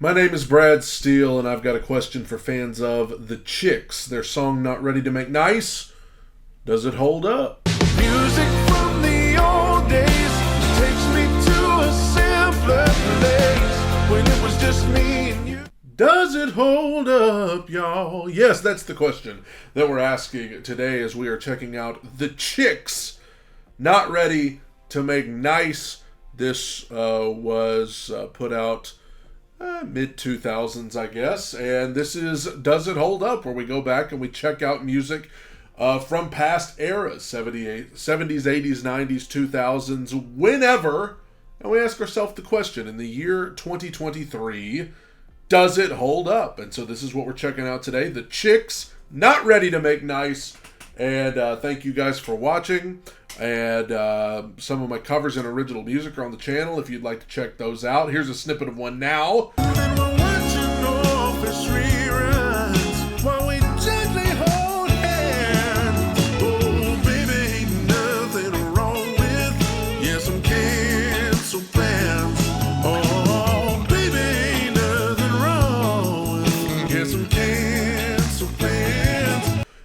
My name is Brad Steele, and I've got a question for fans of The Chicks. Their song Not Ready to Make Nice, does it hold up? Music from the old days takes me to a simpler place when it was just me and you. Does it hold up, y'all? Yes, that's the question that we're asking today as we are checking out The Chicks, Not Ready to Make Nice. This was put out mid-2000s, I guess. And this is Does It Hold Up, where we go back and we check out music from past eras, 70s, 80s, 90s, 2000s, whenever. And we ask ourselves the question, in the year 2023, does it hold up? And so this is what we're checking out today. The Chicks, Not Ready to Make Nice. And thank you guys for watching. And some of my covers and original music are on the channel if you'd like to check those out. Here's a snippet of one now.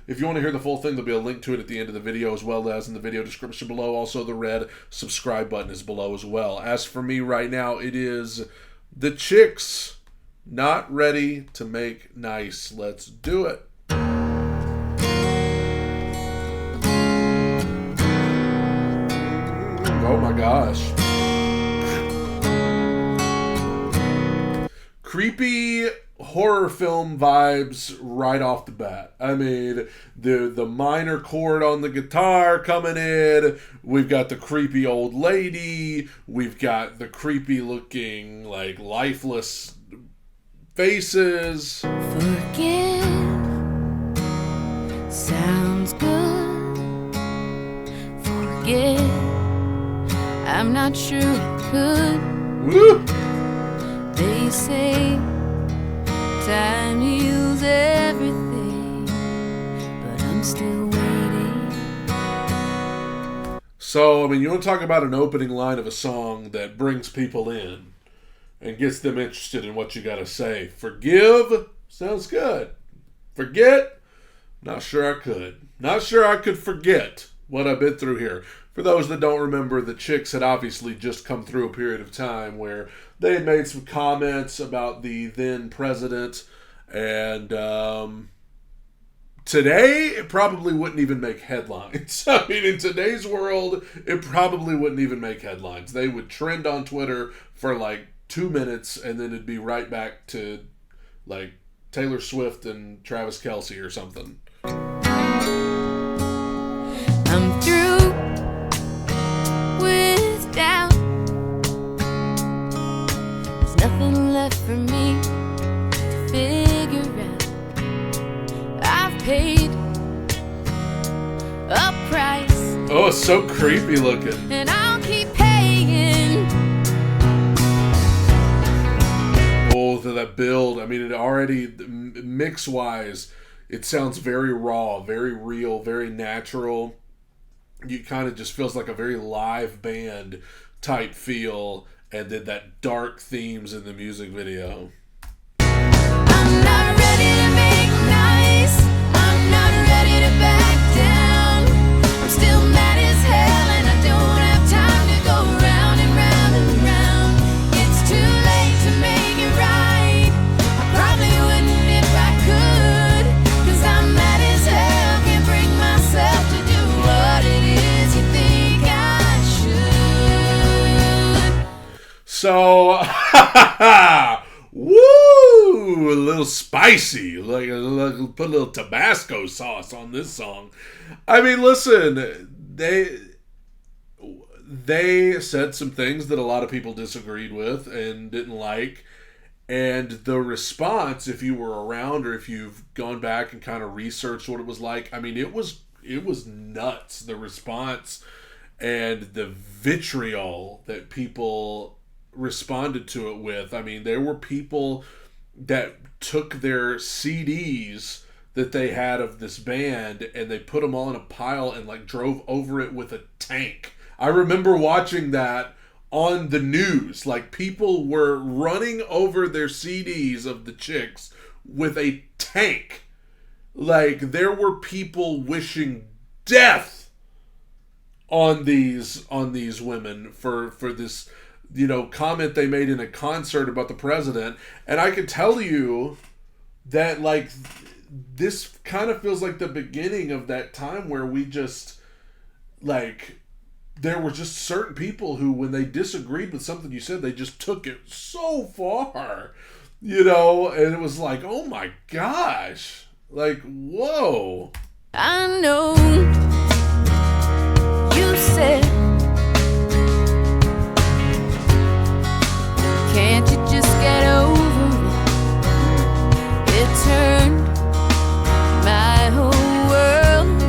If you want to hear the full thing, there'll be a link to it at the end of the video as well as in the video description below. Also, the red subscribe button is below as well. As for me right now, it is The Chicks, Not Ready to Make Nice. Let's do it. Oh my gosh. Creepy horror film vibes right off the bat. I mean, the minor chord on the guitar coming in. We've got the creepy old lady. We've got the creepy looking, like, lifeless faces. Forgive sounds good. Forget, I'm not sure I could. Woo! They say time heals everything, but I'm still waiting. So, I mean, you want to talk about an opening line of a song that brings people in and gets them interested in what you got to say. Forgive sounds good. Forget, not sure I could. Not sure I could forget what I've been through here. For those that don't remember, the Chicks had obviously just come through a period of time where they had made some comments about the then president, and today it probably wouldn't even make headlines. I mean, in today's world, it probably wouldn't even make headlines. They would trend on Twitter for like 2 minutes, and then it'd be right back to like Taylor Swift and Travis Kelce or something. I'm through with doubt. There's nothing left for me to figure out. I've paid a price, Oh, it's so creepy looking. and I'll keep paying. Oh, that build. I mean, it already, mix-wise, it sounds very raw, very real, very natural. You kind of just feels like a very live band type feel, and then that dark themes in the music video. I'm not ready to make nice. I'm not ready to back down. I'm still mad as hell, and I don't have time to go round and round and round. It's too late to make it right. I probably wouldn't if I could, 'cause I'm mad as hell. Can't bring myself to do what it is you think I should. So, woo! A little spicy. Like, put a little Tabasco sauce on this song. I mean, listen, they said some things that a lot of people disagreed with and didn't like. And the response, if you were around or if you've gone back and kind of researched what it was like, I mean, it was nuts. The response and the vitriol that people responded to it with. I mean, there were people that took their CDs that they had of this band and they put them all in a pile and like drove over it with a tank. I remember watching that on the news. Like, people were running over their CDs of the Chicks with a tank. Like, there were people wishing death on these women for this, you know, comment they made in a concert about the president. And I could tell you that, like, this kind of feels like the beginning of that time where we just, like, there were just certain people who, when they disagreed with something you said, they just took it so far, you know, and it was like, oh my gosh, like, whoa. I know you said, can't you just get over it? It turned my whole world around,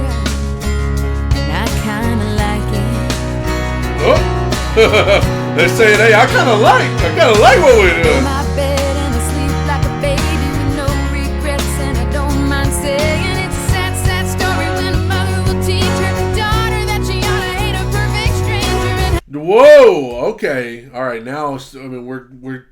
and I kinda like it. Oh, they're saying, hey, I kind of like what we're doing. My bed and I sleep like a baby with no regrets, and I don't mind saying it's a sad, sad story when a mother will teach her daughter that she ought to hate a perfect stranger. And Whoa, okay, all right. Now, I mean, we're.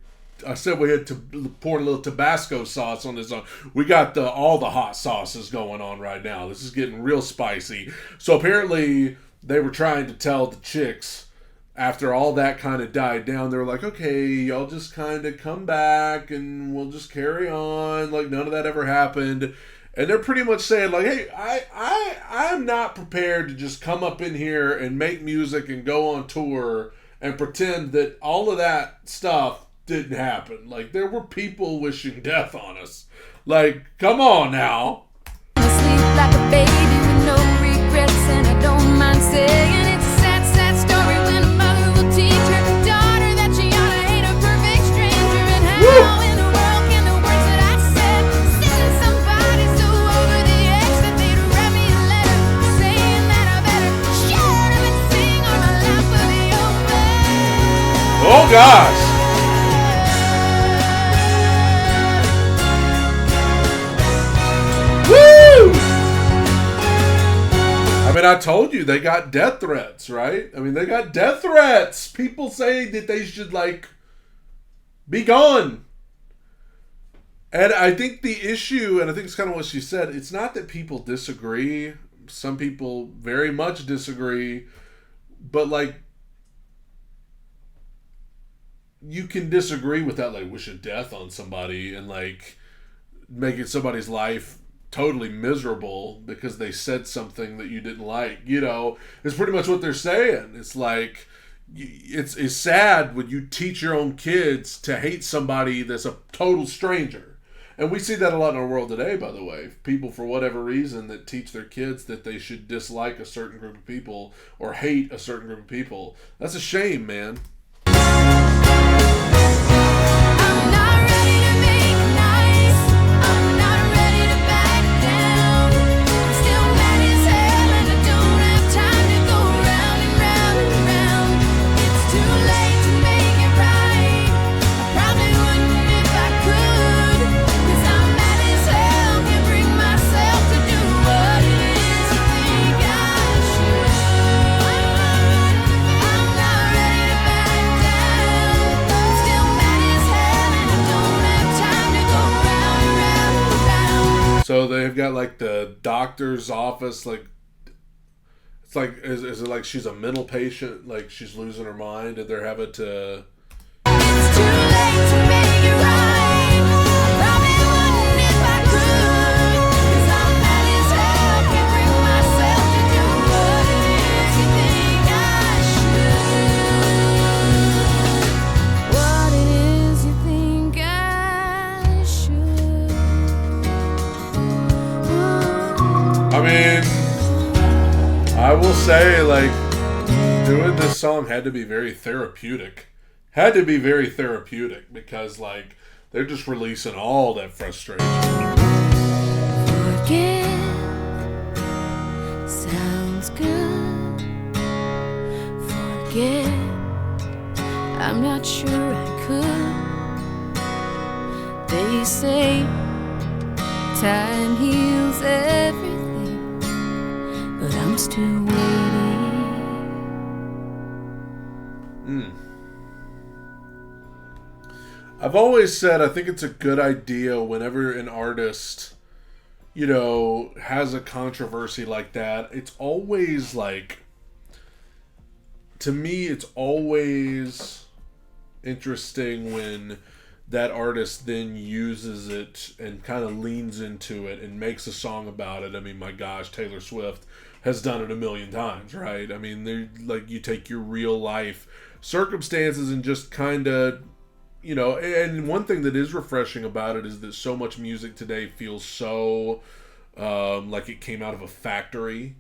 I said we had to pour a little Tabasco sauce on this. We got all the hot sauces going on right now. This is getting real spicy. So apparently, they were trying to tell the Chicks, after all that kind of died down, they were like, okay, y'all just kind of come back and we'll just carry on. Like, none of that ever happened. And they're pretty much saying, like, hey, I'm not prepared to just come up in here and make music and go on tour and pretend that all of that stuff didn't happen. Like, there were people wishing death on us. Like, come on now. I sleep like a baby with no regrets, and I don't mind saying it's a sad, sad story when a mother will teach her daughter that she ought to hate a perfect stranger. And how in the world can the words that I said send somebody so over the edge that they'd write me a letter saying that I better shut up and sing or my life will be over. Oh, gosh. Woo! I mean, I told you, they got death threats, right? I mean, they got death threats. People saying that they should, like, be gone. And I think the issue, and I think it's kind of what she said, it's not that people disagree. Some people very much disagree. But, like, you can disagree without, like, wishing death on somebody and, like, making somebody's life totally miserable because they said something that you didn't like. You know, it's pretty much what they're saying. It's like, it's sad when you teach your own kids to hate somebody that's a total stranger. And we see that a lot in our world today, by the way. People, for whatever reason, that teach their kids that they should dislike a certain group of people or hate a certain group of people. That's a shame, man. I'm not ready to make nice. I'm not ready to back down. I'm still mad as hell and I don't have time to go round and round and round. It's too late to make it right. I probably wouldn't if I could, 'cause I'm mad as hell, can't bring myself to do what it is you think I should. I'm not ready to back down. I'm still mad as hell and I don't have time to go round and round and round. So they've got, like, the doctor's office, like, it's like, is it like she's a mental patient, like she's losing her mind, and they're having to... It's too late to make it right. I probably wouldn't if I could, 'cause I'm mad as hell, can't bring myself to do what it is you think I should. What it is you think I should. I mean, I will say, like, doing this song had to be very therapeutic. Had to be very therapeutic because, like, they're just releasing all that frustration. Forget sounds good. Forget, I'm not sure I could. They say time heals everything, but I'm still waiting. I've always said I think it's a good idea whenever an artist, has a controversy like that. It's always like, to me, it's always interesting when that artist then uses it and kind of leans into it and makes a song about it. I mean, my gosh, Taylor Swift has done it a million times, right? I mean, they're like, you take your real life circumstances and just kind of, and one thing that is refreshing about it is that so much music today feels so like it came out of a factory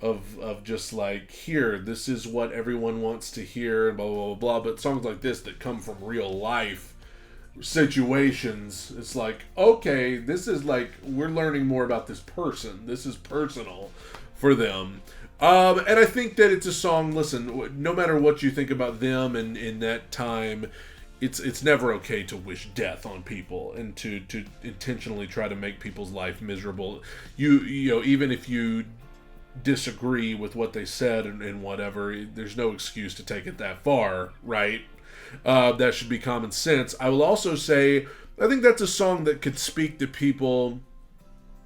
of just like, here, this is what everyone wants to hear and blah, blah, blah, blah. But songs like this that come from real life situations, it's like, okay, this is like, we're learning more about this person. This is personal for them. And I think that it's a song, listen, no matter what you think about them and in that time, it's never okay to wish death on people and to intentionally try to make people's life miserable. Even if you disagree with what they said and whatever, there's no excuse to take it that far, right? That should be common sense. I will also say, I think that's a song that could speak to people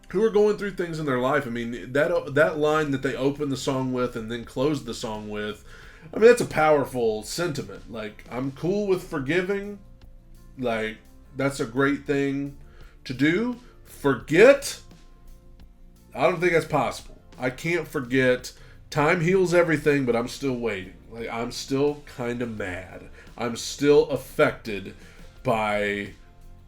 who are going through things in their life. I mean, that line that they open the song with and then close the song with, I mean, that's a powerful sentiment. Like, I'm cool with forgiving. Like, that's a great thing to do. Forget? I don't think that's possible. I can't forget. Time heals everything, but I'm still waiting. Like, I'm still kind of mad. I'm still affected by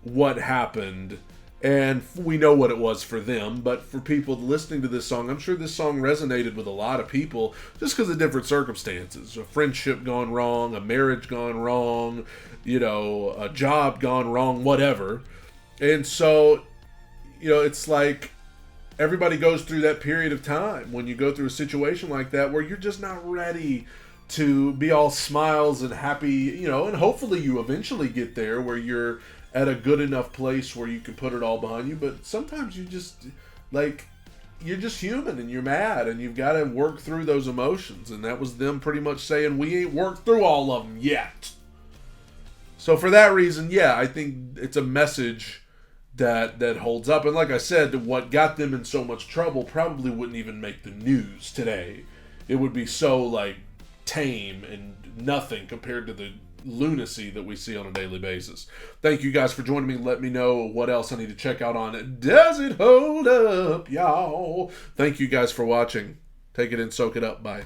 what happened, and we know what it was for them, but for people listening to this song, I'm sure this song resonated with a lot of people just because of different circumstances. A friendship gone wrong, a marriage gone wrong, a job gone wrong, whatever. And so, it's like everybody goes through that period of time when you go through a situation like that where you're just not ready to be all smiles and happy, and hopefully you eventually get there where you're at a good enough place where you can put it all behind you. But sometimes you're just human and you're mad and you've got to work through those emotions. And that was them pretty much saying, we ain't worked through all of them yet. So for that reason, yeah, I think it's a message that holds up. And like I said, what got them in so much trouble probably wouldn't even make the news today. It would be so tame and nothing compared to the lunacy that we see on a daily basis. Thank you guys for joining me. Let me know what else I need to check out on Does It Hold Up, y'all? Thank you guys for watching. Take it in, soak it up. Bye.